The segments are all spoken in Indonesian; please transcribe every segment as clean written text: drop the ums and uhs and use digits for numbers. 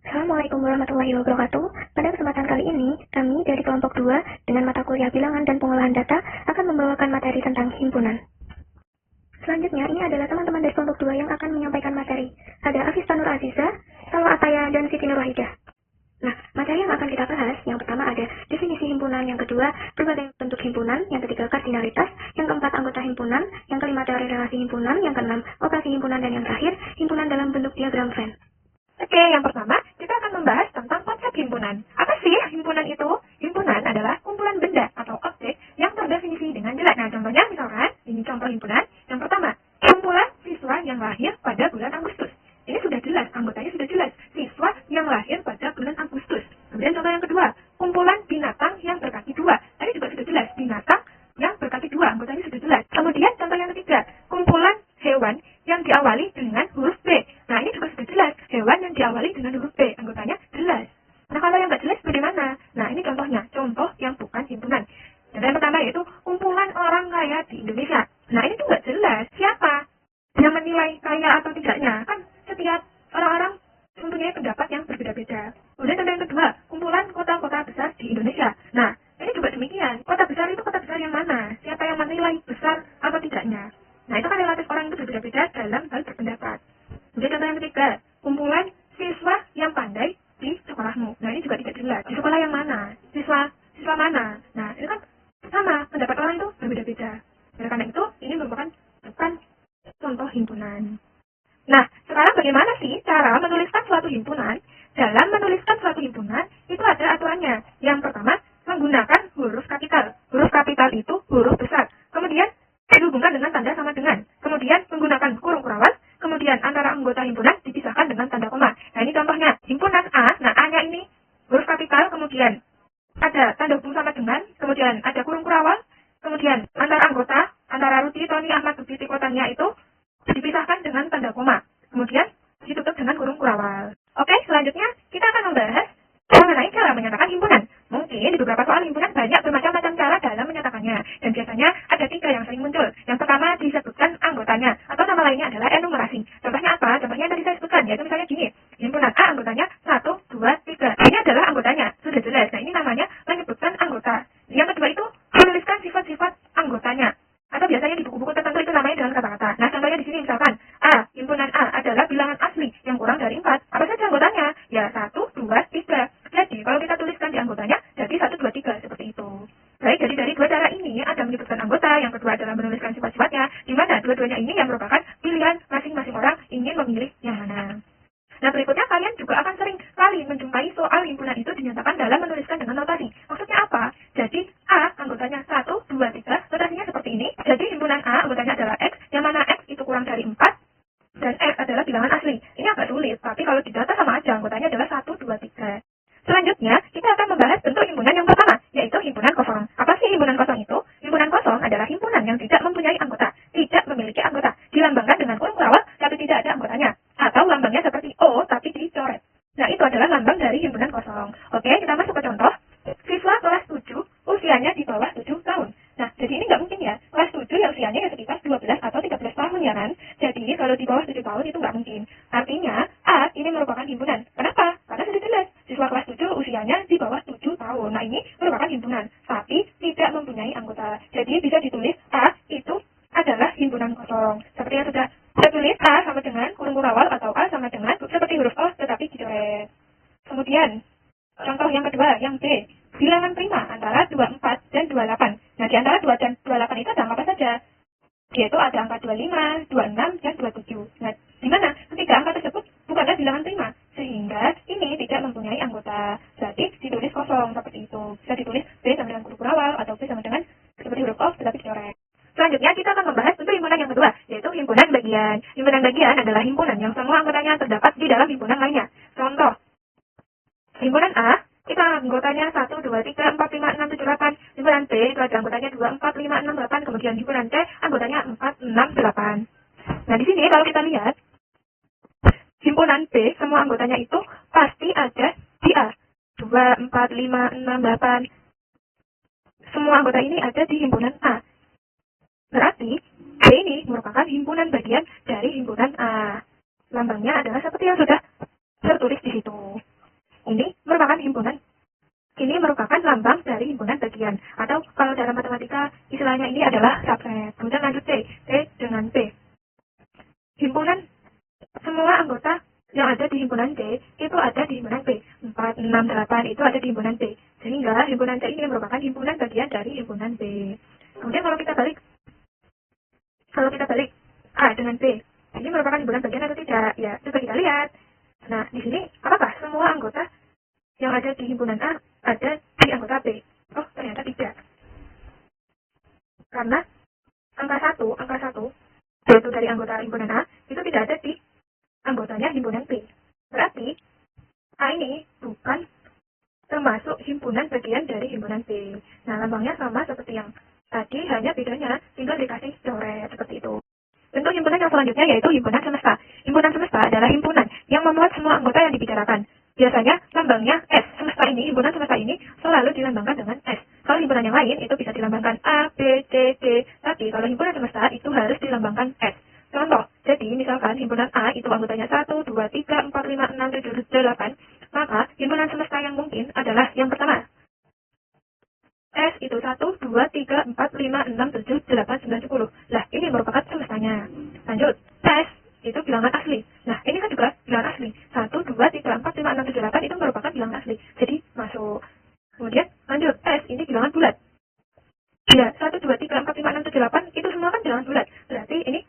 Assalamualaikum warahmatullahi wabarakatuh. Pada kesempatan kali ini, kami dari kelompok 2 dengan mata kuliah bilangan dan pengolahan data akan membawakan materi tentang himpunan. Selanjutnya, ini adalah teman-teman dari kelompok 2 yang akan menyampaikan materi. Ada Afifah Nur Aziza, Salwa Ataya, dan Siti Nur Wahidah. Nah, materi yang akan kita bahas, yang pertama ada definisi himpunan, yang kedua, berbagai bentuk himpunan, yang ketiga, kardinalitas, yang keempat, anggota himpunan, yang kelima, teori relasi himpunan, yang keenam, operasi himpunan, dan yang terakhir, himpunan dalam bentuk diagram Venn. Oke, yang pertama, kita akan membahas tentang konsep himpunan. Apa sih himpunan itu? Himpunan adalah kumpulan benda atau objek yang terdefinisi dengan jelas. Nah, contohnya misalkan, ini contoh himpunan. Yang pertama, kumpulan siswa yang lahir pada bulan Agustus. Ini sudah jelas, anggotanya sudah jelas. Siswa yang lahir pada bulan Agustus. Kemudian contoh yang kedua, kumpulan binatang yang berkaki dua. Tadi juga sudah jelas, binatang yang berkaki dua, anggotanya sudah jelas. Kemudian contoh yang ketiga, kumpulan hewan yang diawali dengan huruf B. Nah, ini juga sudah jelas, hewan yang diawali dengan huruf B, anggotanya jelas. Nah, kalau yang nggak jelas bagaimana? Nah, ini contohnya, contoh yang bukan himpunan. Contoh yang pertama yaitu kumpulan orang kaya di Indonesia. Nah, ini tuh nggak jelas, siapa yang menilai kaya atau tidaknya? Kan setiap orang-orang mempunyai pendapat yang berbeda-beda. Kemudian contoh yang kedua, kumpulan kota-kota besar di Indonesia. Nah, ini juga demikian, kota besar itu kota besar yang mana? Siapa yang menilai besar atau tidaknya? Nah, itu kan relatif orang itu berbeda-beda dalam hal berpendapat. Kemudian contoh yang ketiga, kumpulan siswa yang pandai di sekolahmu. Nah, ini juga tidak jelas. Di sekolah yang mana? Siswa mana? Nah, ini kan sama, pendapat orang itu berbeda-beda. Oleh karena itu, ini merupakan bukan contoh himpunan. Nah, sekarang bagaimana sih cara menuliskan suatu himpunan? Dalam menuliskan suatu himpunan, itu ada aturannya. Yang pertama, menggunakan huruf kapital. Huruf kapital itu huruf besar. Kemudian, dihubungkan dengan tanda sama dengan. Kemudian, menggunakan kurung kurawal. Kemudian, antara anggota himpunan dipisahkan dengan tanda koma. Nah, ini contohnya. Himpunan A. Nah, A-nya ini huruf kapital. Kemudian, ada tanda hubung sama dengan. Kemudian, ada kurung kurawal. Kemudian, antara anggota, antara Ruti, Tony, Ahmad, titik kotanya itu dipisahkan dengan tanda koma. Kemudian, ditutup dengan kurung kurawal. Oke, selanjutnya, kita akan membahas mengenai cara menyatakan himpunan. Mungkin di beberapa soal himpunan banyak bermacam-macam cara dalam menyatakannya. Dan biasanya ada 3 yang sering muncul. Yang pertama disebutkan anggotanya, atau nama lainnya adalah enumerasi. Contohnya apa? Contohnya yang tadi saya sebutkan, yaitu misalnya gini. Himpunan A anggotanya 1, 2, 3. Ini adalah anggotanya, sudah jelas. Nah, ini namanya menyebutkan anggota. Yang kedua itu menuliskan sifat-sifat anggotanya. Atau biasanya di buku-buku tertentu itu namanya dengan kata-kata. Nah, contohnya di sini misalkan A, himpunan A adalah bilangan asli yang kurang dari 4. Apa saja anggotanya? Ya, 1, 2, 3. Jadi, kalau kita tuliskan di anggotanya, jadi 1, 2, 3, seperti itu. Baik, jadi dari 2 cara ini, ada menyebutkan anggota, yang kedua adalah menuliskan sifat-sifatnya, di mana dua-duanya ini yang merupakan pilihan masing-masing orang ingin memilih yang mana. Nah, berikutnya kalian juga akan sering kali menjumpai soal himpunan itu dinyatakan dalam menuliskan dengan notasi. Maksudnya apa? Jadi, A, anggotanya 1, 2, 3, notasinya seperti ini. Jadi, himpunan A, anggotanya adalah X, yang mana X itu kurang dari 4, dan X adalah bilangan asli. Ini agak sulit, tapi kalau di data sama aja, anggotanya adalah 1, 2, 3. Selanjutnya, kita akan membahas bentuk himpunan yang pertama, yaitu himpunan kosong. Apa sih himpunan kosong itu? Himpunan kosong adalah himpunan yang tidak mempunyai anggota, tidak memiliki anggota, dilambangkan dengan kurung kurawal, tapi tidak ada anggotanya. Atau lambangnya seperti O, tapi dicoret. Nah, itu adalah lambang dari himpunan kosong. Oke, kita masuk ke contoh. Siswa kelas 7, usianya di bawah 7 tahun. Nah, jadi ini nggak mungkin ya. Kelas 7 ya usianya ya sekitar 12 atau 13 tahun ya kan? Jadi, kalau di bawah 7 tahun itu nggak mungkin. Artinya, A ini merupakan himpunan. Kenapa? Karena sudah jelas. Siswa kelas 7 usianya di bawah 7 tahun. Nah, ini merupakan himpunan. Tapi tidak mempunyai anggota. Jadi, bisa ditulis A itu adalah himpunan kosong. Seperti yang sudah saya tulis, A sama dengan kurung kurawal atau A sama dengan seperti huruf O tetapi dicoret. Kemudian, contoh yang kedua, yang B. Bilangan prima antara 24 dan 28. Nah, di antara 2 dan 28 itu ada angka apa saja? Yaitu ada angka 25, 26, dan 27. Nah, di mana ketiga angka tersebut bukanlah bilangan prima, sehingga ini tidak mempunyai anggota. Berarti ditulis kosong seperti itu. Bisa ditulis B sama dengan kurung kurawal atau B sama dengan seperti huruf O tetapi dicoret. Selanjutnya kita akan membahas bentuk himpunan yang kedua, yaitu himpunan bagian. Himpunan bagian adalah himpunan yang semua anggotanya terdapat di dalam himpunan lainnya. Contoh, himpunan A, itu anggotanya 1, 2, 3, 4, 5, 6, 7, 8. Himpunan B, itu ada anggotanya 2, 4, 5, 6, 8. Kemudian himpunan C, anggotanya 4, 6, 8. Nah, di sini kalau kita lihat, himpunan B, semua anggotanya itu pasti ada di A. 2, 4, 5, 6, 8. Semua anggota ini ada di himpunan A. Berarti, B ini merupakan himpunan bagian dari himpunan A. Lambangnya adalah seperti yang sudah tertulis di situ. dalam matematika istilahnya ini adalah subset. Kemudian lanjut T dengan P. Himpunan semua anggota yang ada di himpunan D itu ada di himpunan P. 4, 6, 8 itu ada di himpunan D. Sehingga himpunan C ini merupakan himpunan bagian dari himpunan B. Kemudian kalau kita balik A dengan B, ini merupakan himpunan bagian atau tidak? Ya, coba kita lihat. Nah, di sini apakah semua anggota yang ada di himpunan A ada di anggota B? Oh, ternyata tidak. Karena angka 1, yaitu dari anggota himpunan A, itu tidak ada di anggotanya himpunan B. Berarti A ini bukan termasuk himpunan bagian dari himpunan B. Nah, lambangnya sama seperti yang tadi, hanya bedanya tinggal dikasih coret seperti itu. Bentuk himpunan yang selanjutnya yaitu himpunan semesta. Himpunan semesta adalah himpunan yang memuat semua anggota yang dibicarakan. Biasanya lambangnya S. Himpunan semesta ini selalu dilambangkan dengan S. Kalau himpunan yang lain itu bisa dilambangkan A, B, C, D. Tapi kalau himpunan semesta itu harus dilambangkan S. Contoh, jadi misalkan himpunan A itu anggotanya 1, 2, 3, 4, 5, 6, 7, 8, maka himpunan semesta yang mungkin adalah yang pertama. S itu 1, 2, 3, 4, 5, 6, 7, 8, 9, 10. Lah, ini merupakan semestanya. Lanjut, S itu bilangan asli. Nah, ini kan juga bilangan asli. 1, 2, 3, 4, 5, 6, 7, 8 itu merupakan bilangan asli. Jadi, masuk. Kemudian, lanjut, S ini bilangan bulat. Ya, 1, 2, 3, 4, 5, 6, 7, 8 itu semua kan bilangan bulat. Berarti ini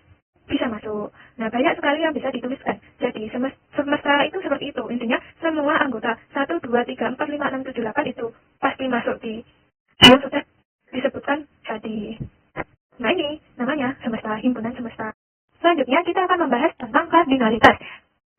bisa masuk. Nah, banyak sekali yang bisa dituliskan. Jadi, semesta itu seperti itu. Intinya, semua anggota 1, 2, 3, 4, 5, 6, 7, 8 itu pasti masuk di yang sudah disebutkan tadi. Nah, ini namanya semesta, himpunan semesta. Selanjutnya, kita akan membahas tentang kardinalitas.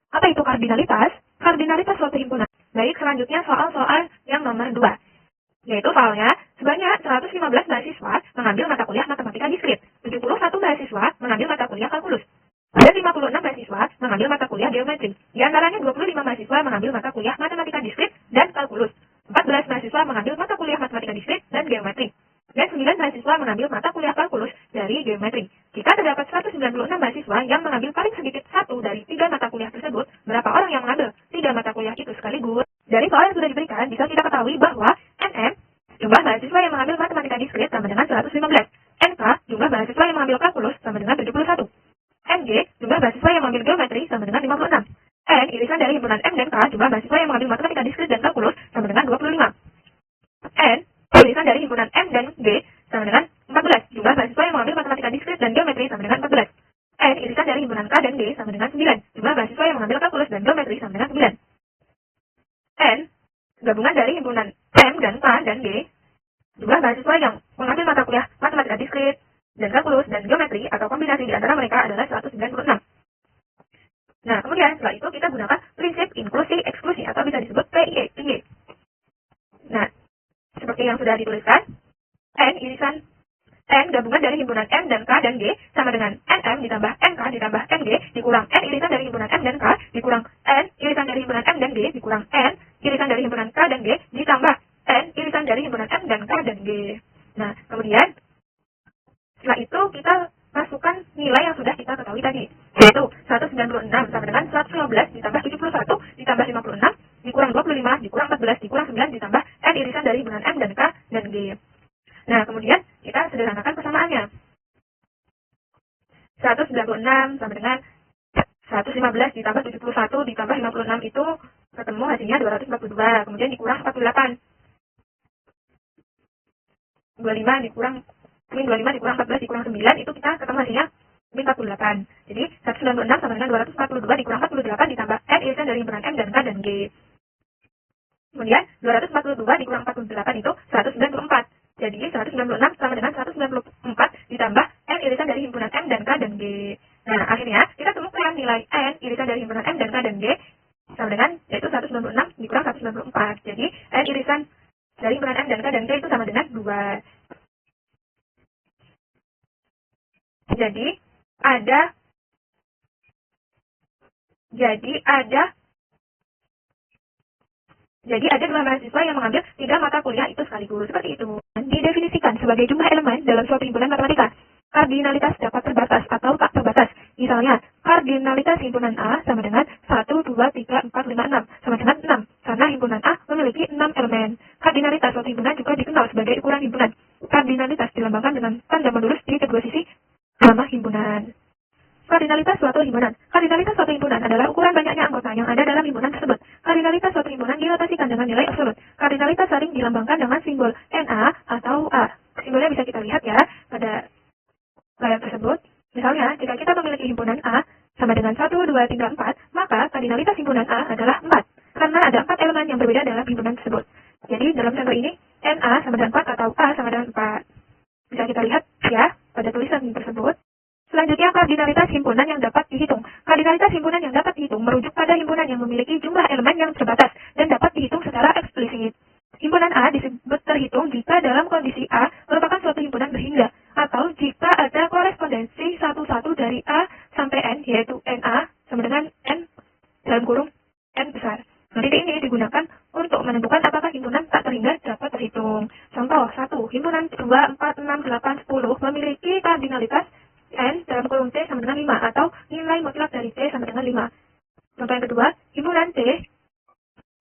Apa itu kardinalitas? Kardinalitas suatu himpunan. Baik, selanjutnya soal-soal yang nomor 2. Yaitu soalnya, sebanyak 115 mahasiswa mengambil mata kuliah matematika diskrit. 71 mahasiswa mengambil mata kuliah kalkulus. Ada 56 mahasiswa mengambil mata kuliah geometri. Di antaranya 25 mahasiswa mengambil mata kuliah matematika diskrit dan kalkulus. 14 mahasiswa mengambil mata kuliah matematika diskrit dan geometri. Dan 9 mahasiswa mengambil mata kuliah kalkulus dari geometri. Jika terdapat 196 mahasiswa yang mengambil paling sedikit 1 dari 3 mata kuliah tersebut, berapa orang yang mengambil 3 mata kuliah itu sekaligus? Dari soal yang sudah diberikan, bisa kita ketahui bahwa NM, jumlah mahasiswa yang mengambil matematika diskrit sama dengan 115. NK, jumlah mahasiswa yang mengambil kalkulus sama dengan 71. NG, jumlah mahasiswa yang mengambil geometri sama dengan 56. N, irisan dari himpunan M dan K, jumlah mahasiswa yang mengambil matematika diskrit dan kalkulus sama dengan 25. N, irisan dari himpunan M dan G sama dengan 14. Jumlah mahasiswa yang mengambil matematika diskrit dan geometri sama dengan 14. N, irisan dari himpunan K dan G sama dengan 9. Jumlah mahasiswa yang mengambil kalkulus dan geometri sama dengan 9. N, gabungan dari himpunan M dan K dan G, jumlah mahasiswa yang mengambil mata kuliah matematika diskrit dan kalkulus dan geometri atau kombinasi di antara mereka adalah 196. Nah, kemudian setelah itu kita gunakan prinsip inklusi eksklusi atau bisa disebut PIE. Nah, seperti yang sudah dituliskan, N irisan N gabungan dari himpunan M dan K dan G sama dengan NM ditambah NK ditambah NG dikurang N irisan dari himpunan M dan K dikurang N irisan dari himpunan M dan G dikurang N irisan dari himpunan K dan G ditambah N irisan dari himpunan M dan K dan G. Nah, kemudian setelah itu kita masukkan nilai yang sudah kita ketahui tadi, yaitu 196 sama dengan 115 ditambah 71 ditambah 56 dikurang 25 dikurang 14 dikurang 9 ditambah N irisan dari himpunan M dan K dan G. Nah, kemudian kita sederhanakan persamaannya. 196 sama dengan 115 ditambah 71 ditambah 56 itu ketemu hasilnya 242, kemudian dikurang 48. 25 dikurang 14 dikurang 9 itu kita ketemu hasilnya 48. Jadi 196 sama dengan 242 dikurang 48 ditambah N irisan dari himpunan M dan K dan G. Kemudian 242 dikurang 48 itu 194. Jadi 196 sama dengan 194 ditambah N irisan dari himpunan M dan K dan G. Nah, akhirnya kita temukan nilai N irisan dari himpunan M dan K dan G sama dengan yaitu 196 dikurang 194. Jadi N irisan dari himpunan M dan K dan G itu sama dengan 2. Jadi ada dua mahasiswa yang mengambil 3 mata kuliah itu sekaligus. Seperti itu. Didefinisikan sebagai jumlah elemen dalam suatu himpunan matematika. Kardinalitas dapat terbatas atau tak terbatas. Misalnya, kardinalitas himpunan A sama dengan 1, 2, 3, 4, 5, 6 sama dengan 6. Karena himpunan A memiliki 6 elemen. Kardinalitas suatu himpunan juga dikenal sebagai ukuran himpunan. Kardinalitas panjang dan melurus di kedua sisi nama himpunan. Kardinalitas suatu himpunan. Kardinalitas suatu himpunan adalah ukuran banyaknya anggota yang ada dalam himpunan tersebut. Kardinalitas suatu himpunan dirotasikan dengan nilai absolut. Kardinalitas sering dilambangkan dengan simbol Na atau A. Simbolnya bisa kita lihat ya pada layar tersebut. Misalnya, jika kita memiliki himpunan A sama dengan 1, 2, 3, 4, maka kardinalitas himpunan A adalah 4. Karena ada 4 elemen yang berbeda dalam himpunan tersebut. Jadi, dalam contoh ini, Na sama dengan 4 atau A sama dengan 4. Bisa kita lihat ya pada tulisan tersebut. Selanjutnya, kardinalitas himpunan yang dapat dihitung. Kardinalitas himpunan yang dapat dihitung merujuk pada himpunan yang memiliki jumlah elemen yang terbatas dan dapat dihitung secara eksplisit. Himpunan A disebut terhitung jika dalam kondisi A merupakan suatu himpunan berhingga, atau jika ada korespondensi satu-satu dari A sampai N, yaitu Na sama dengan N dalam kurung N besar. Nah, titik ini digunakan untuk menentukan apakah himpunan tak terhingga dapat terhitung. Contoh 1. Himpunan 2, 4, 6, 8, 10 memiliki kardinalitas N dalam kurung T sama dengan 5, atau nilai mutlak dari T sama dengan 5. Contoh yang kedua, himpunan T,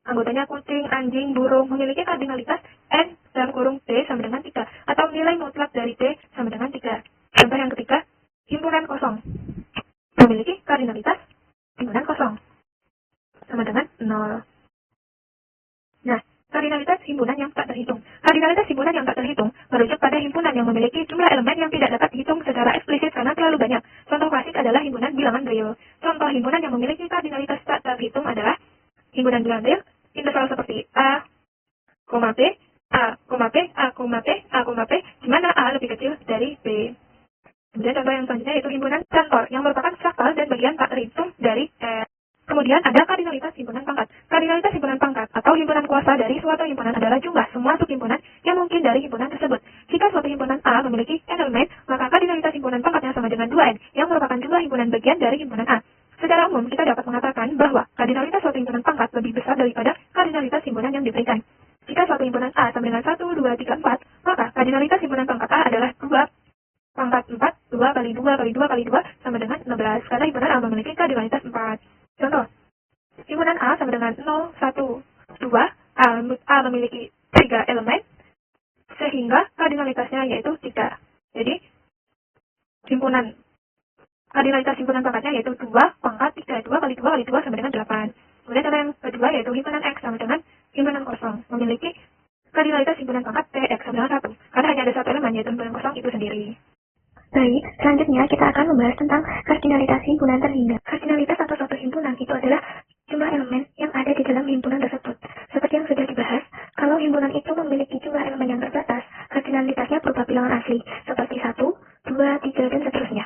anggotanya kucing, anjing, burung, memiliki kardinalitas N dalam kurung T sama dengan 3, atau nilai mutlak dari T sama dengan 3. Contoh yang ketiga, himpunan kosong, memiliki kardinalitas himpunan kosong sama dengan 0. Nah, kardinalitas himpunan yang tak terhitung. Kardinalitas himpunan yang tak terhitung merujuk pada himpunan yang memiliki jumlah elemen yang tidak dapat dihitung secara eksplisit karena terlalu banyak. Contoh klasik adalah himpunan bilangan Braille. Contoh himpunan yang memiliki kardinalitas tak terhitung adalah himpunan bilangan Braille, interval seperti A, P, A, P, A, P, A, P, di mana A lebih kecil dari B. Kemudian contoh yang selanjutnya yaitu himpunan cantor yang merupakan fraktal dan bagian tak terhitung dari R. Kemudian ada kardinalitas himpunan pangkat. Kardinalitas himpunan pangkat atau himpunan kuasa dari suatu himpunan adalah jumlah semua subhimpunan yang mungkin dari himpunan tersebut. Jika suatu himpunan A memiliki n elemen, maka kardinalitas himpunan pangkatnya sama dengan 2n, yang merupakan jumlah himpunan bagian dari himpunan A. Secara umum, kita dapat mengatakan bahwa kardinalitas suatu himpunan pangkat lebih besar daripada kardinalitas himpunan yang diberikan. Jika suatu himpunan A sama dengan 1, 2, 3, 4, maka kardinalitas himpunan pangkat A adalah 2 pangkat 4, 2 kali 2 kali 2 kali 2 sama dengan 16, karena himpunan A memiliki kardinalitas 4. Contoh, himpunan A sama dengan 0, 1, 2, A memiliki 3 elemen, sehingga kardinalitasnya yaitu 3. Jadi, kardinalitas himpunan pangkatnya yaitu 2 pangkat 3, 2 kali 2 kali 2 sama dengan 8. Kemudian contoh yang kedua yaitu himpunan X sama dengan himpunan kosong, memiliki kardinalitas himpunan pangkat TX sama dengan 1, karena hanya ada satu elemen yaitu himpunan kosong itu sendiri. Baik, selanjutnya kita akan membahas tentang kardinalitas himpunan terhingga. Kardinalitas atau suatu himpunan itu adalah jumlah elemen yang ada di dalam himpunan tersebut. Seperti yang sudah dibahas, kalau himpunan itu memiliki jumlah elemen yang terbatas, kardinalitasnya berupa bilangan asli, seperti 1, 2, 3, dan seterusnya.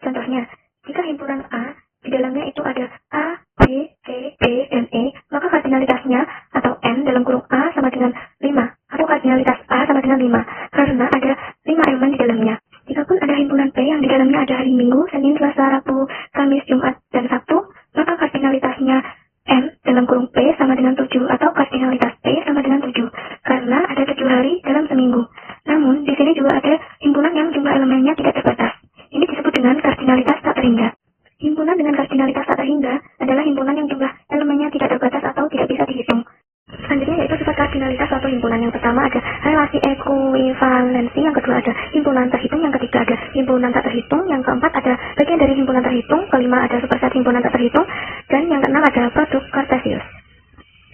Contohnya, jika himpunan A, di dalamnya itu ada A, B, C, D, dan E, maka kardinalitasnya atau N dalam kurung A sama dengan 5, atau kardinalitas A sama dengan 5, karena ada 5 elemen di dalamnya. Jikapun ada himpunan P yang di dalamnya ada hari Minggu, Senin, Selasa, Rabu, Kamis, Jumat, dan Sabtu, maka kardinalitasnya M dalam kurung P sama dengan 7, atau kardinalitas P sama dengan 7, karena ada 7 hari dalam seminggu. Namun, di sini juga ada himpunan yang jumlah elemennya tidak terbatas. Ini disebut dengan kardinalitas tak terhingga. Himpunan dengan kardinalitas tak terhingga adalah himpunan yang jumlah elemennya tidak terbatas atau tidak bisa dihitung. Selanjutnya yaitu sifat kardinalitas suatu himpunan. Yang pertama ada relasi ekuivalensi, yang kedua ada himpunan terhitung, yang ketiga ada himpunan tak terhitung, yang keempat ada bagian dari himpunan terhitung, kelima ada superset himpunan tak terhitung, dan yang keenam ada produk Cartesius.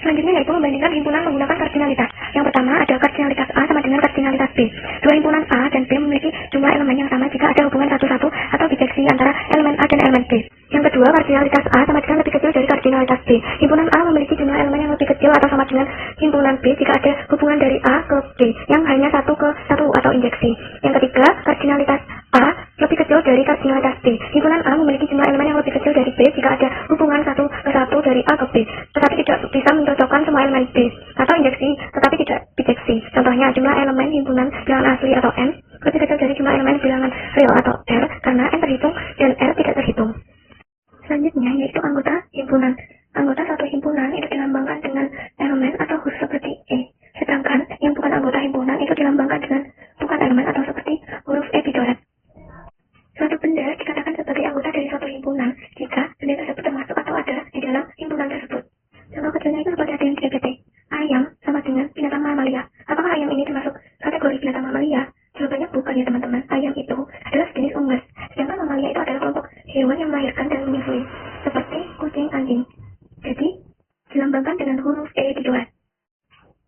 Selanjutnya yaitu membandingkan himpunan menggunakan kardinalitas. Yang pertama ada kardinalitas A sama dengan kardinalitas B. Dua himpunan A dan B memiliki jumlah elemen yang sama jika ada hubungan satu-satu atau bijeksi antara elemen A dan elemen B. Yang kedua, kardinalitas A sama dengan lebih kecil dari kardinalitas B. Himpunan A memiliki jumlah elemen yang lebih kecil atau sama dengan himpunan B jika ada hubungan dari A ke B yang hanya 1 ke 1 atau injeksi. Yang ketiga, kardinalitas A lebih kecil dari kardinalitas B. Himpunan A memiliki jumlah elemen yang lebih kecil dari B jika ada hubungan 1 ke 1 dari A ke B, tetapi tidak bisa mencocokkan semua elemen B, atau injeksi tetapi tidak bijeksi. Contohnya, jumlah elemen himpunan bilangan asli atau N lebih kecil dari jumlah elemen bilangan real atau R karena N terhitung dan R tidak terhitung. Selanjutnya yaitu anggota himpunan. Anggota suatu himpunan itu dilambangkan dengan elemen atau huruf seperti E. Sedangkan yang bukan anggota himpunan itu dilambangkan dengan bukan elemen atau seperti huruf E pidoret. Suatu benda dikatakan sebagai anggota dari suatu himpunan jika benda tersebut termasuk atau ada di dalam himpunan tersebut. Contoh kecilnya itu seperti ada yang DPT, air, dengan huruf E dicoret.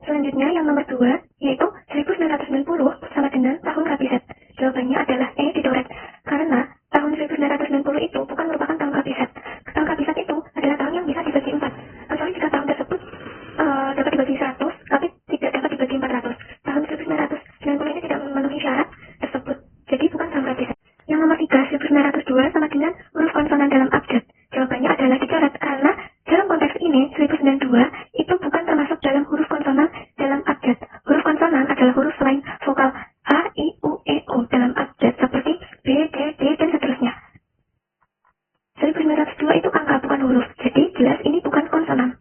Selanjutnya yang nomor 2, yaitu 1990 sama dengan tahun Kabisat. Jawabannya adalah E dicoret, karena tahun 1990 itu bukan merupakan tahun Kabisat. Tahun Kabisat itu adalah tahun yang bisa dibagi 4. Kecuali jika tahun tersebut dapat dibagi 100, tapi tidak dapat dibagi 400. Tahun 1990 ini tidak memenuhi syarat tersebut, jadi bukan tahun Kabisat. Yang nomor 3, 1902 sama dengan huruf konsonan dalam abjad. Jawabannya adalah dicoret, karena dalam konteks ini 1902 itu bukan termasuk dalam huruf konsonan dalam abjad. Huruf konsonan adalah huruf selain vokal A, I, U, E, O dalam abjad seperti B, D, D, dan seterusnya. 1902 itu angka bukan huruf, jadi jelas ini bukan konsonan.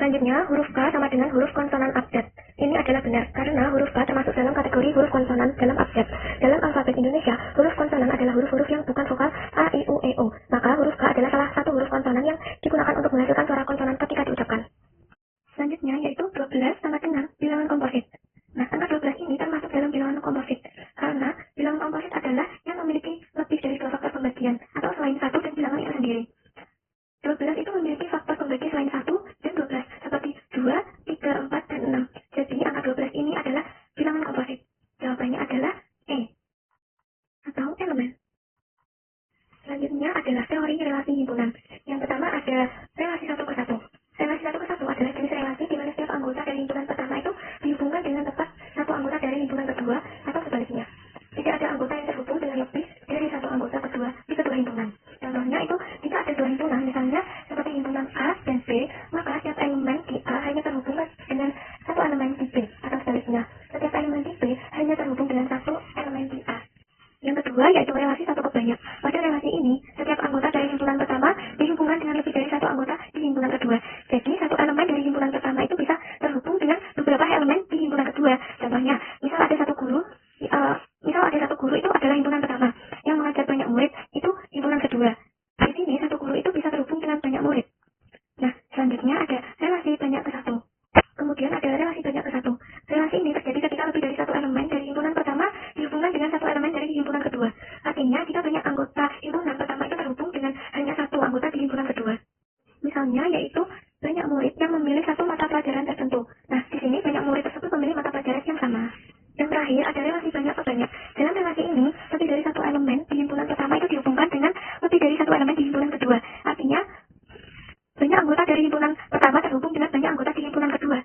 Selanjutnya, huruf K sama dengan huruf konsonan abjad. Ini adalah benar, karena huruf K termasuk dalam kategori huruf konsonan dalam abjad. Dalam alfabet Indonesia, huruf konsonan adalah huruf-huruf yang bukan vokal A, I, U, E, O. Maka huruf K adalah salah satu huruf konsonan yang digunakan untuk menghasilkan suara konsonan ketika diucapkan. Selanjutnya, yaitu 12 sama dengan bilangan komposit. Nah, angka 12 ini termasuk dalam bilangan komposit, karena bilangan komposit adalah yang memiliki lebih dari 2 faktor pembagian, atau selain 1 dan bilangan itu sendiri. 12 itu memiliki faktor pembagi selain 1 dan 12, seperti 2, 3, 4, dan 6. Jadi, angka 12 ini adalah bilangan komposit. Jawabannya adalah E, atau elemen. Selanjutnya adalah teori relasi himpunan. Yang pertama ada relasi 1 ke 1. Relasi 1 ke 1 adalah jenis relasi di mana setiap anggota dari himpunan pertama itu dihubungkan dengan tepat satu anggota dari himpunan kedua, atau sebaliknya. Tidak ada anggota yang terhubung dengan lebih dari satu anggota kedua di kedua himpunan. Contohnya itu, jika ada 2 himpunan, misalnya seperti himpunan A dan B, maka setiap elemen di A hanya terhubung dengan satu elemen di B, atau sebaliknya. Setiap elemen di B hanya terhubung dengan satu elemen di A. Yang kedua yaitu relasi 1 ke banyak. Pada relasi ini, setiap anggota dari himpunan pertama dihubungkan dengan lebih dari satu anggota di himpunan kedua. Jadi, satu elemen dari himpunan pertama itu bisa terhubung dengan beberapa elemen di himpunan kedua. Contohnya, misal ada satu guru itu adalah himpunan pertama. Yang mengajar banyak murid itu himpunan kedua. Di sini, satu guru itu bisa terhubung dengan banyak murid. Nah, selanjutnya ada relasi banyak ke 1. Kemudian ada relasi banyak ke 1. Relasi ini terjadi ketika lebih dari satu elemen dari himpunan pertama dihubungkan dengan satu elemen dari himpunan kedua. Artinya, jika banyak anggota himpunan pertama itu terhubung dengan hanya satu anggota di himpunan kedua. Misalnya, yaitu banyak murid yang memilih satu mata pelajaran tertentu. Nah, di sini banyak murid tersebut memilih mata pelajaran yang sama. Yang terakhir ada relasi banyak ke banyak. Dalam relasi ini, lebih dari satu elemen di himpunan pertama itu dihubungkan dengan lebih dari satu elemen di himpunan kedua. Artinya, banyak anggota dari himpunan pertama terhubung dengan banyak anggota di himpunan kedua.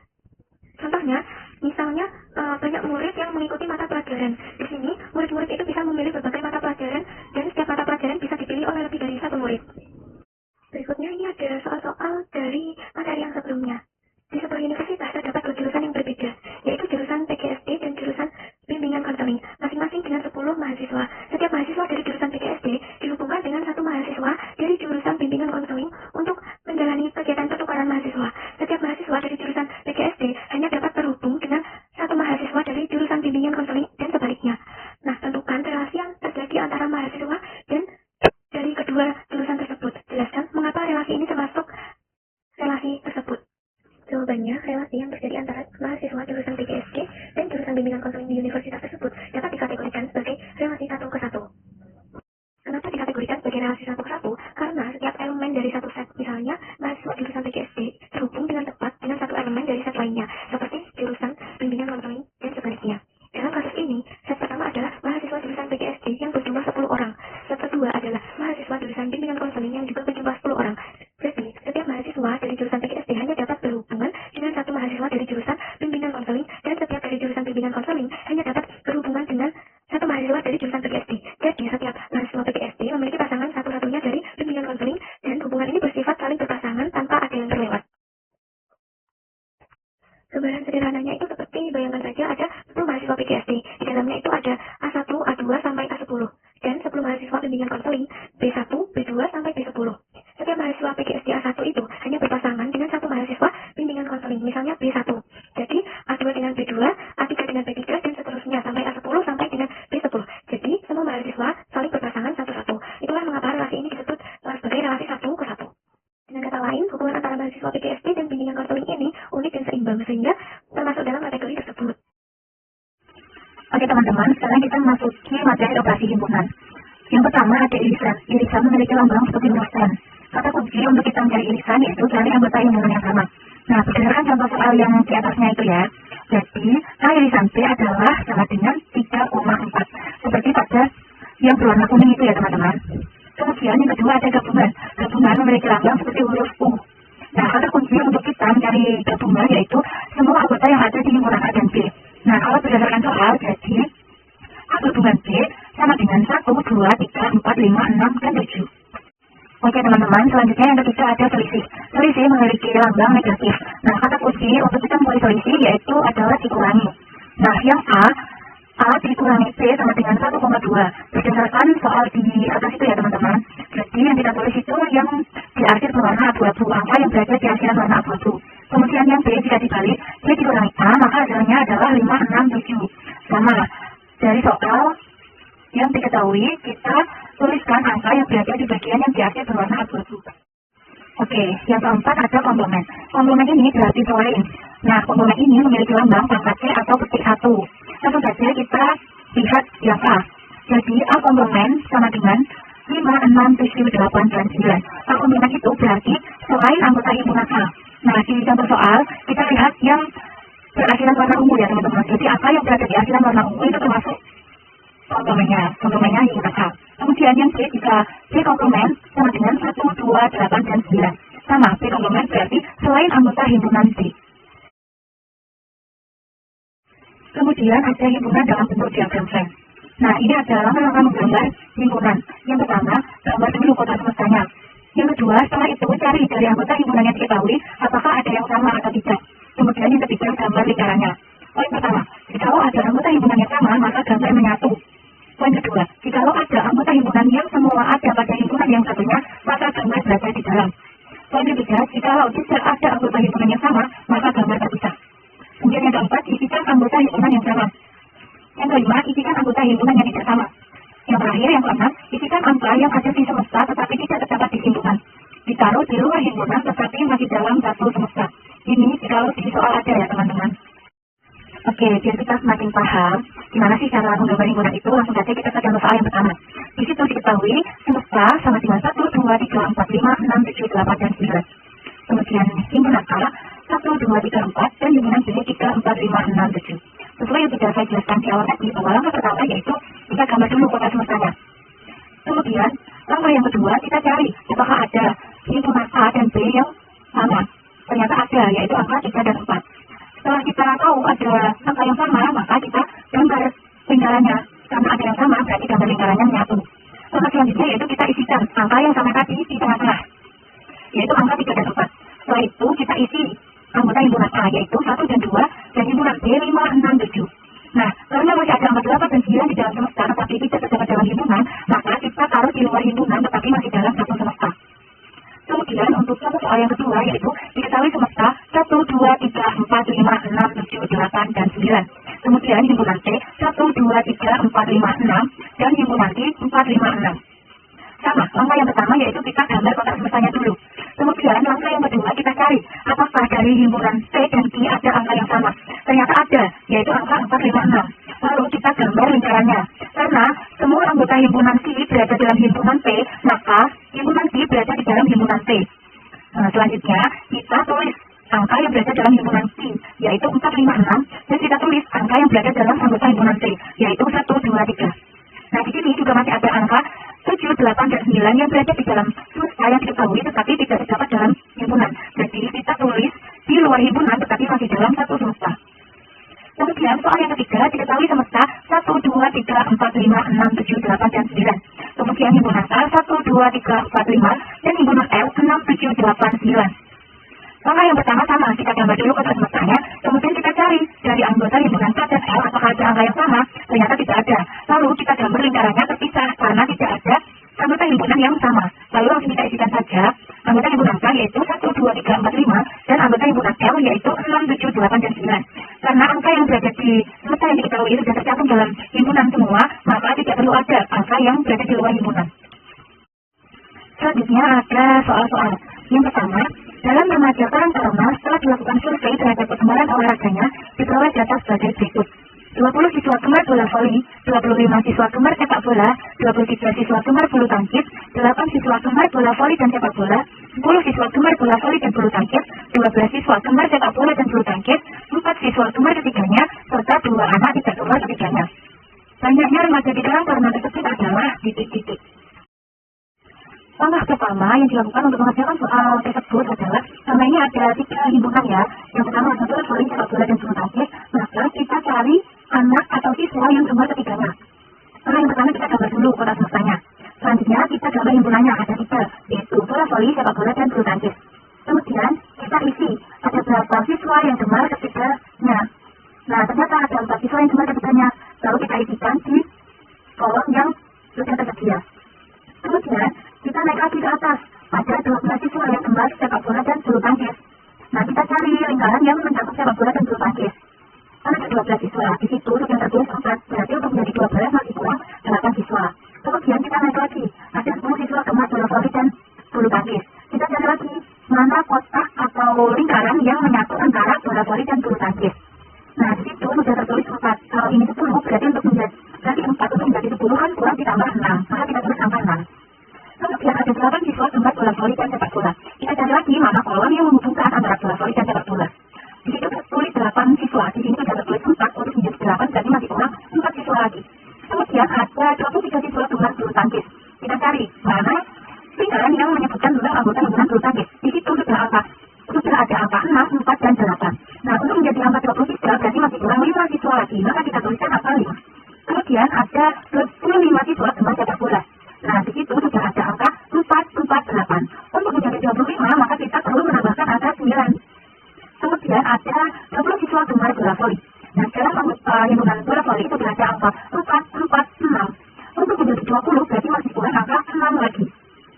Contohnya, misalnya banyak murid yang mengikuti mata pelajaran. Di sini, murid-murid itu bisa memilih berbagai mata pelajaran dan setiap mata pelajaran bisa dipilih oleh lebih dari satu murid. Berikutnya ini ada soal-soal dari materi yang sebelumnya. Di sebuah universitas terdapat 2 jurusan yang berbeda, yaitu jurusan PGSD dan jurusan bimbingan konseling, masing-masing dengan 10 mahasiswa. Setiap mahasiswa dari jurusan PGSD dihubungkan dengan satu mahasiswa dari jurusan bimbingan konseling untuk menjalani kegiatan pertukaran mahasiswa. Setiap mahasiswa dari jurusan PGSD hanya dapat terhubung dengan satu mahasiswa dari jurusan bimbingan konseling dan sebaliknya. Nah, tentukan relasi yang terjadi antara mahasiswa dan dari kedua jurusan tersebut. Jelaskan mengapa relasi ini termasuk relasi tersebut. Jawabannya, relasi yang terjadi antara mahasiswa jurusan PGSD dan jurusan bimbingan konseling di universitas tersebut dapat dikategorikan sebagai relasi 1 ke 1. Kenapa dikategorikan sebagai relasi 1 ke 1? Karena setiap elemen dari satu set, misalnya mahasiswa jurusan PGSD terhubung dengan tepat dengan satu elemen dari set lainnya, seperti jurusan bimbingan konseling dan sebaliknya. Dalam kasus ini, set pertama adalah mahasiswa jurusan PGSD yang berjumlah 10 orang. Set kedua adalah mahasiswa jurusan bimbingan konseling yang juga berjumlah 10 orang. Berarti, setiap mahasiswa dari jurusan PGSD hanya dapat berhubungan dengan satu mahasiswa dari jurusan bimbingan konseling, dan setiap dari jurusan bimbingan konseling hanya dapat berhubungan dengan satu mahasiswa dari jurusan PGSD. Jadi, setiap mahasiswa PGSD memiliki pasangan satu-satunya dari bimbingan konseling, dan hubungan ini bersifat saling berpasangan tanpa ada yang terlewat. Gambaran sederhananya itu seperti, bayangkan saja ada 10 mahasiswa PGSD. Di dalamnya itu ada A1, A2 sampai A10, dan 10 mahasiswa bimbingan konseling B1, B2 sampai B10. Setiap mahasiswa PGSD A1 itu hanya berpasangan dengan satu mahasiswa bimbingan konseling, misalnya B1. Jadi, A2 dengan B2, A3 dengan B3, dan seterusnya sampai A10 sampai dengan B10. Jadi, semua mahasiswa saling berpasangan satu-satu. Itulah mengapa relasi ini disebut sebagai relasi 1 ke 1. Dengan kata lain, hubungan antara mahasiswa PGSD dan bimbingan konseling ini unik dan seimbang, sehingga termasuk dalam kategori tersebut. Oke teman-teman, sekarang kita memasuki materi operasi himpunan. Yang pertama ada irisan. Irisan memiliki lambang seperti rumus. Kata kunci untuk kita mencari irisan yaitu cari anggota himpunan yang sama. berdasarkan contoh soal yang di atasnya itu ya. Jadi, A irisan B adalah sama dengan 3,4. Seperti pada yang berwarna kuning itu ya teman-teman. Kemudian yang kedua ada gabungan. Gabungan memiliki lambang seperti huruf U. Nah, kata kunci untuk kita mencari gabungan yaitu semua anggota yang ada di himpunan A dan B. Nah, kalau berdasarkan soal, jadi A gabungan B sama dengan 1, 2, 3, 4, 5, 6, dan 7. Oke teman-teman, selanjutnya yang ketiga ada selisih. Selisih memiliki lambang negatif. Nah, kata kunci untuk kita membuat selisih yaitu adalah dikurangi. Nah, yang A dikurangi B sama dengan 1,2. Berdasarkan soal di atas itu ya teman-teman. Jadi yang kita tulis itu yang di akhir berwarna abu-abu, angka yang berada di akhiran warna abu-abu. Kemudian yang B jika dibalik, B dikurangi A, maka hasilnya adalah 5, 6, 7. Sama. Dari soal yang diketahui, kita tuliskan angka yang berada di bagian yang di akhir berwarna abu-abu. Oke, yang keempat ada komplement. Komplement ini berarti selain. Nah, komplement ini memiliki lambang pangkat C atau petik 1. Langsung saja kita lihat yang A. Jadi A komplement sama dengan 5, 6, 7, 8, dan 9. A komplement itu berarti selain anggota himpunan A. Nah, di contoh soal, kita lihat yang berakhiran warna ungu ya teman-teman. Jadi apa yang berada di akhiran warna ungu itu termasuk komplemennya himpunan A. Kemudian yang B jika B komplement sama dengan 1, 2, 8, dan 9. Sama, B komplement berarti selain anggota himpunan B. Kemudian ada himpunan dalam bentuk diagram Venn. Nah, ini adalah langkah menggambar himpunan. Yang pertama, gambar dulu kota semestanya. Yang kedua, setelah itu cari dari anggota himpunan yang diketahui apakah ada yang sama atau tidak. Kemudian yang ketiga, gambar lingkarannya. Poin pertama, jikalau ada anggota himpunan yang sama, maka gambar menyatu. Poin kedua, jikalau ada anggota himpunan yang semua ada pada himpunan yang satunya, maka gambar berada di dalam. Poin ketiga, jikalau tidak ada anggota himpunan yang sama, maka gambar terpisah. Kemudian yang keempat, isikan anggota himpunan yang sama. Yang kelima, isikan anggota himpunan yang tidak sama. Yang terakhir, yang keenam, isikan angka yang ada di semesta tetapi tidak terdapat di himpunan. Ditaruh di luar himpunan tetapi masih dalam satu semesta. Ini kalau di soal ada ya teman-teman. Oke, biar kita semakin paham gimana sih cara menggambar himpunan itu, langsung saja kita ke contoh soal yang pertama. Di situ diketahui semesta sama dengan 1, 2, 3, 4, 5, 6, 7, 8, dan 9. Kemudian himpunan A 1, 2, 3, 4 dan himpunan B 3, 4, 5, 6, 7. Sesuai yang sudah saya jelaskan di awal tadi, bahwa langkah pertama yaitu kita gambar dulu kota semestanya. Kemudian langkah yang kedua kita cari apakah ada himpunan A dan B yang sama. Ternyata ada, yaitu angka 3 dan 4. Setelah kita tahu ada angka yang sama, maka kita gambar lingkarannya. Karena ada yang sama, berarti gambar lingkarannya menyatu. Langkah selanjutnya yaitu kita isikan angka yang sama tadi di tengah-tengah, yaitu angka 3 dan 4. Setelah itu kita isi anggota himpunan A yaitu 1 dan 2 dan himpunan B 5, 6, 7. Nah, karena masih ada angka 8 dan 9 di dalam semesta tetapi tidak terdapat dalam himpunan, maka kita taruh di luar himpunan tetapi masih dalam satu semesta. Kemudian untuk contoh soal yang kedua yaitu diketahui semesta 1, 2, 3, 4, 5, 6, 7, 8, dan 9. Kemudian himpunan C 1, 2, 3, 4, 5, 6 dan himpunan D 4, 5, 6. Sama, langkah yang pertama yaitu kita gambar kotak semestanya dulu. Kemudian langkah yang kedua kita cari apakah dari himpunan C dan D ada angka yang sama. Ternyata ada, yaitu angka 4, 5, 6. Lalu kita gambar lingkarannya. Karena semua anggota himpunan C berada dalam himpunan P, maka himpunan D berada di dalam himpunan C. Nah, selanjutnya kita tulis angka yang berada dalam himpunan C, yaitu 4, 5, 6. Dan kita tulis angka yang berada dalam anggota himpunan C, yaitu 1, 2, 3. Nah, di sini juga masih ada angka 7, 8, dan 9 yang berada di dalam semesta yang diketahui tetapi tidak terdapat dalam himpunan. Jadi kita tulis di luar himpunan tetapi masih dalam satu semesta. Kemudian soal yang ketiga diketahui semesta 1, 2, 3, 4, 5, 6, 7, 8, dan 9. Kemudian himpunan A 1, 2, 3, 4, 5 dan himpunan L 6, 7, 8, 9. Langkah yang pertama sama, kita gambar dulu kotak semestanya, kemudian kita cari dari anggota himpunan K dan L apakah ada angka yang sama. Ternyata tidak ada. Lalu kita gambar lingkarannya terpisah karena tidak ada anggota himpunan yang sama. Lalu langsung kita isikan saja anggota himpunan K yaitu 1, 2, 3, 4, 5 dan anggota himpunan L yaitu 6, 7, 8, dan 9. Karena angka yang berada di semesta yang diketahui sudah tercantum dalam himpunan semua, maka tidak perlu ada angka yang berada di luar himpunan. Selanjutnya ada soal-soal. Yang pertama, dalam remaja Karang Taruna setelah dilakukan survei terhadap perkembangan olahraganya, diperoleh data sebagai berikut. 20 siswa gemar bola voli, 25 siswa gemar sepak bola, 23 siswa gemar bulu tangkis, 8 siswa gemar bola voli dan sepak bola, 10 siswa gemar bola voli dan bulu tangkis, 2 12 siswa gemar sepak bola dan bulu tangkis, 4 siswa gemar ketiganya, serta 2 anak tidak gemar ketiganya. Banyaknya remaja di dalam formulir tersebut adalah titik-titik. Langkah pertama yang dilakukan untuk mengerjakan soal tersebut adalah, karena ini ada 3 himpunan ya. Yang pertama adalah volley sepak bola dan bulu tangkis, maka kita cari anak atau siswa yang gemar ketiganya. Yang pertama kita gambar dulu kota semestanya. Selanjutnya kita gambar himpunannya, ada 3, yaitu bola voli, sepak bola, dan bulu tangkis. Kemudian kita isi ada berapa siswa yang gemar ketiganya. Nah, ternyata ada 4 siswa yang gemar ketiganya. Lalu kita isikan di kolom yang sudah tersedia. Kemudian kita naik lagi ke atas. Ada 12 siswa yang gemar sepak bola dan bulu tangkis. Nah, kita cari lingkaran yang mencakup sepak bola dan bulu tangkis. Karena ada 12 siswa, di situ yang tertulis 4, berarti untuk menjadi 12 masih kurang 8 siswa. Kemudian kita naik lagi, ada 10 siswa gemar bola voli dan bulu tangkis. Kita cari lagi mana kotak atau lingkaran yang menyatu antara bola voli dan bulu tangkis. Nah, di situ sudah tertulis 4. Kalau ini 10, berarti untuk menjadi 10 kan kurang ditambah 6. Maka kita tulis angka 6. Kemudian ada 8 siswa gemar bola voli dan sepak bola. Kita cari lagi mana kolom yang menghubungkan antara bola voli dan sepak bola. Di situ tertulis 8 siswa. Di sini sudah tertulis 4 untuk menjadi 8, berarti masih kurang 4 siswa lagi. Kemudian ada 23 siswa gemar bulu tangkis. Kita cari mana lingkaran yang menyebutkan jumlah anggota himpunan bulu tangkis. Di situ sudah ada angka 6, 4, dan 8. Nah, untuk menjadi angka 23 berarti masih kurang 5 siswa lagi. Maka kita tuliskan angka 5. Kemudian ada 25 siswa gemar sepak bola. Nah, di situ sudah ada angka 4, 4, 8. Untuk menjadi 25, maka kita perlu menambahkan angka 9. Kemudian ada 20 siswa gemar bola voli. Nah, dalam himpunan bola voli itu sudah ada angka 4, 4, 6. Untuk menjadi 20 berarti masih kurang angka 6 lagi.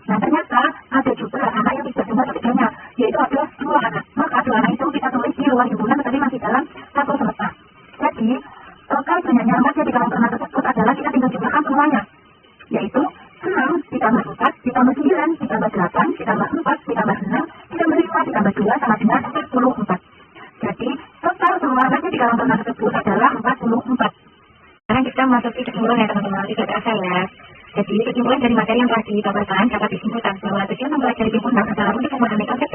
Nah, ternyata ada juga anak yang tidak gemar ketiganya, yaitu ada 2 anak. Maka 2 anak itu kita tulis di luar himpunan tetapi masih dalam satu semesta. Jadi, total banyaknya remaja di dalam formulir tersebut adalah kita tinggal jumlahkan semuanya, yaitu 6 ditambah 4 ditambah 9 ditambah 8 ditambah 4 ditambah 6 ditambah 5 ditambah 2 sama dengan 44. Jadi, total semua remaja di dalam formulir tersebut adalah 44. Sekarang kita memasuki kesimpulan ya teman-teman, tidak terasa ya. Jadi, kesimpulan dari materi yang telah dipaparkan dapat disimpulkan bahwa tujuan mempelajari himpunan adalah untuk memahami konsep